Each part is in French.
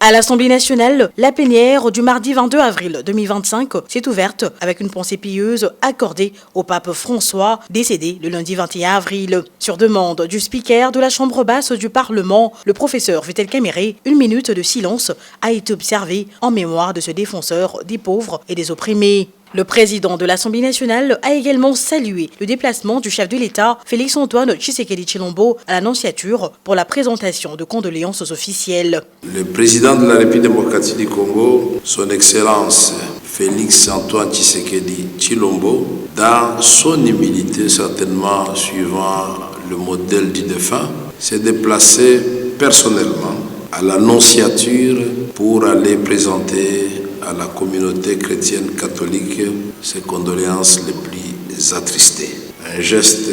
À l'Assemblée nationale, la plénière du mardi 22 avril 2025 s'est ouverte avec une pensée pieuse accordée au pape François, décédé le lundi 21 avril. Sur demande du speaker de la Chambre basse du Parlement, le professeur Vital Kamerhe, une minute de silence a été observée en mémoire de ce défenseur des pauvres et des opprimés. Le président de l'Assemblée nationale a également salué le déplacement du chef de l'État, Félix-Antoine Tshisekedi Tshilombo, à l'Annonciature pour la présentation de condoléances officielles. Le président de la République démocratique du Congo, son Excellence Félix-Antoine Tshisekedi Tshilombo, dans son humilité certainement suivant le modèle du défunt, s'est déplacé personnellement à l'Annonciature pour aller présenter à la communauté chrétienne catholique ses condoléances les plus attristées. Un geste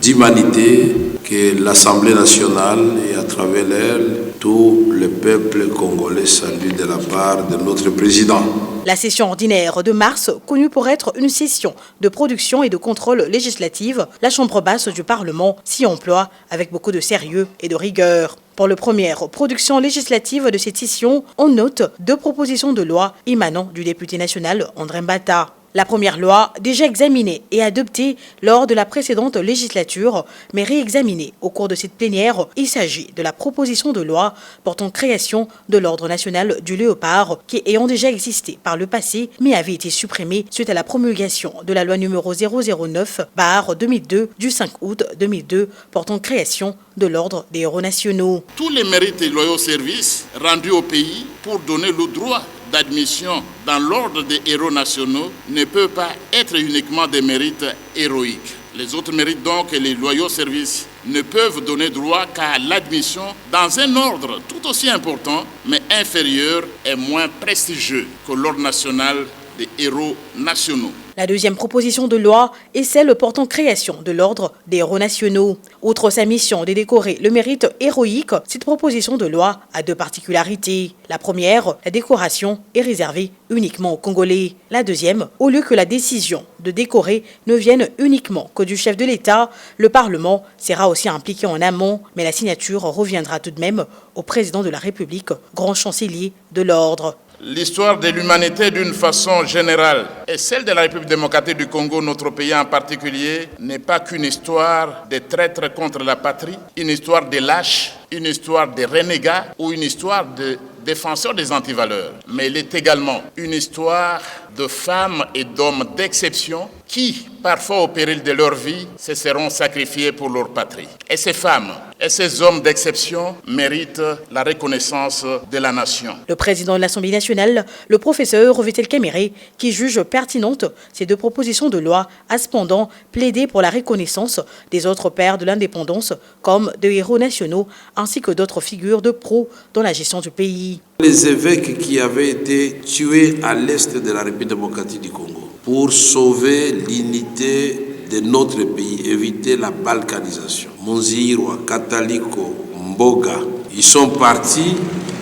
d'humanité que l'Assemblée nationale et à travers elle, tout le peuple congolais salue de la part de notre président. La session ordinaire de mars, connue pour être une session de production et de contrôle législative, la Chambre basse du Parlement s'y emploie avec beaucoup de sérieux et de rigueur. Pour la première production législative de cette session, on note 2 propositions de loi émanant du député national André Mbata. La première loi, déjà examinée et adoptée lors de la précédente législature, mais réexaminée au cours de cette plénière, il s'agit de la proposition de loi portant création de l'Ordre national du Léopard, qui ayant déjà existé par le passé, mais avait été supprimée suite à la promulgation de la loi numéro 009/2002 du 5 août 2002 portant création de l'Ordre des héros nationaux. Tous les mérites et loyaux services rendus au pays pour donner le droit d'admission dans l'ordre des héros nationaux ne peut pas être uniquement des mérites héroïques. Les autres mérites donc et les loyaux services ne peuvent donner droit qu'à l'admission dans un ordre tout aussi important mais inférieur et moins prestigieux que l'ordre national des héros nationaux. La deuxième proposition de loi est celle portant création de l'Ordre des héros nationaux. Outre sa mission de décorer le mérite héroïque, cette proposition de loi a 2 particularités. La première, la décoration est réservée uniquement aux Congolais. La deuxième, au lieu que la décision de décorer ne vienne uniquement que du chef de l'État, le Parlement sera aussi impliqué en amont, mais la signature reviendra tout de même au président de la République, grand chancelier de l'Ordre. L'histoire de l'humanité d'une façon générale et celle de la République démocratique du Congo, notre pays en particulier, n'est pas qu'une histoire de traîtres contre la patrie, une histoire de lâches, une histoire de renégats ou une histoire de défenseurs des antivaleurs. Mais elle est également une histoire de femmes et d'hommes d'exception qui, parfois au péril de leur vie, se seront sacrifiés pour leur patrie. Et ces femmes et ces hommes d'exception méritent la reconnaissance de la nation. Le président de l'Assemblée nationale, le professeur Vital Kamerhe, qui juge pertinentes ces 2 propositions de loi, a cependant plaidé pour la reconnaissance des autres pères de l'indépendance comme des héros nationaux, ainsi que d'autres figures de proue dans la gestion du pays. Les évêques qui avaient été tués à l'est de la République démocratique du Congo pour sauver l'unité de notre pays, éviter la balkanisation. Monzirwa, Kataliko, Mboga, ils sont partis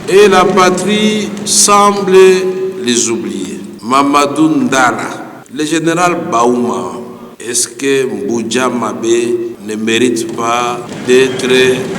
et la patrie semble les oublier. Mamadou Ndala, le général Baouma, est-ce que Mbouja Mabé ne mérite pas d'être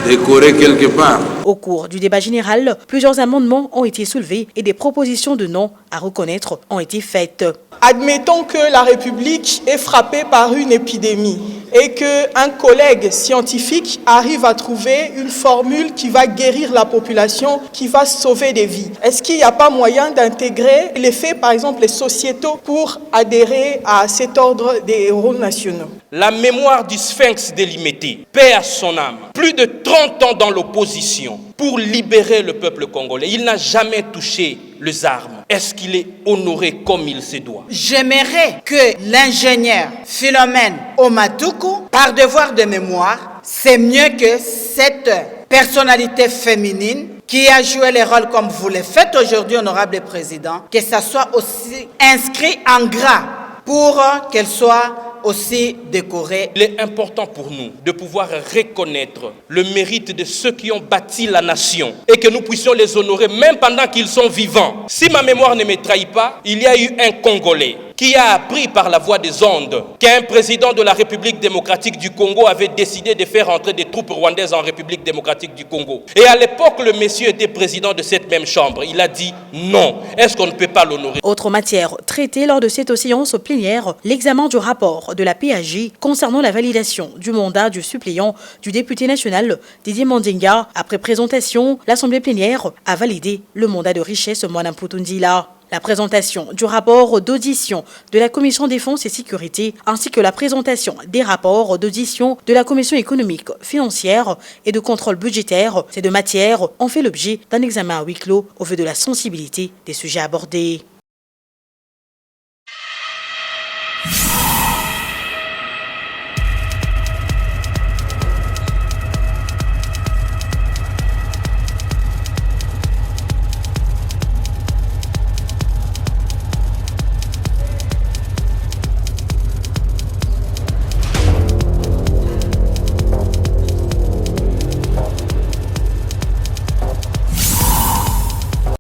décoré quelque part? Au cours du débat général, plusieurs amendements ont été soulevés et des propositions de noms à reconnaître ont été faites. Admettons que la République est frappée par une épidémie et qu'un collègue scientifique arrive à trouver une formule qui va guérir la population, qui va sauver des vies. Est-ce qu'il n'y a pas moyen d'intégrer les faits, par exemple les sociétaux, pour adhérer à cet ordre des héros nationaux? La mémoire du Sphinx délimité perd son âme. Plus de 30 ans dans l'opposition pour libérer le peuple congolais. Il n'a jamais touché les armes. Est-ce qu'il est honoré comme il se doit? J'aimerais que l'ingénieur Philomène Omatuku, par devoir de mémoire, c'est mieux que cette personnalité féminine qui a joué les rôles comme vous le faites aujourd'hui, honorable président, que ça soit aussi inscrit en gras pour qu'elle soit aussi décorée. Il est important pour nous de pouvoir reconnaître le mérite de ceux qui ont bâti la nation et que nous puissions les honorer même pendant qu'ils sont vivants. Si ma mémoire ne me trahit pas, il y a eu un Congolais qui a appris par la voie des ondes qu'un président de la République démocratique du Congo avait décidé de faire entrer des troupes rwandaises en République démocratique du Congo. Et à l'époque, le monsieur était président de cette même chambre. Il a dit non. Est-ce qu'on ne peut pas l'honorer? Autre matière traitée lors de cette séance plénière, l'examen du rapport de la PAJ concernant la validation du mandat du suppléant du député national Didier Mandinga. Après présentation, l'Assemblée plénière a validé le mandat de Richesse Mwana Mputundila. La présentation du rapport d'audition de la Commission Défense et Sécurité ainsi que la présentation des rapports d'audition de la Commission économique, financière et de contrôle budgétaire, ces deux matières ont fait l'objet d'un examen à huis clos au vu de la sensibilité des sujets abordés.